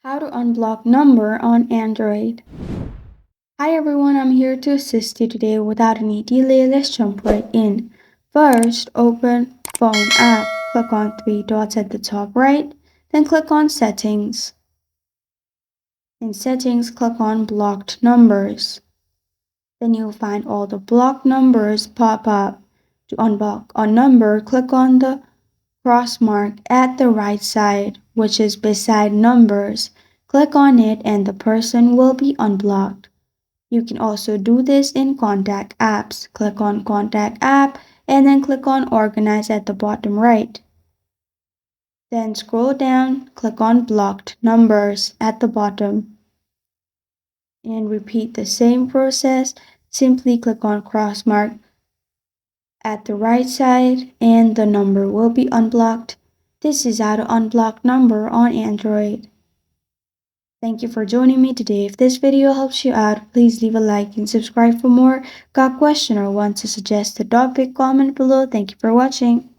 How to unblock number on Android. Hi everyone, I'm here to assist you today. Without any delay, let's jump right in. First, open Phone app. Click on three dots at the top right, then click on Settings. In Settings, click on Blocked Numbers. Then you'll find all the blocked numbers pop up. To unblock a number, click on the cross mark at the right side, which is beside numbers. Click on it and the person will be unblocked. You can also do this in Contact apps. Click on Contact app and then click on Organize at the bottom right. Then scroll down, click on Blocked Numbers at the bottom. And repeat the same process. Simply click on cross mark at the right side and the number will be unblocked. This is how to unblock number on Android. Thank you for joining me today. If this video helps you out, please leave a like and subscribe for more. Got a question or want to suggest a topic? Comment below. Thank you for watching.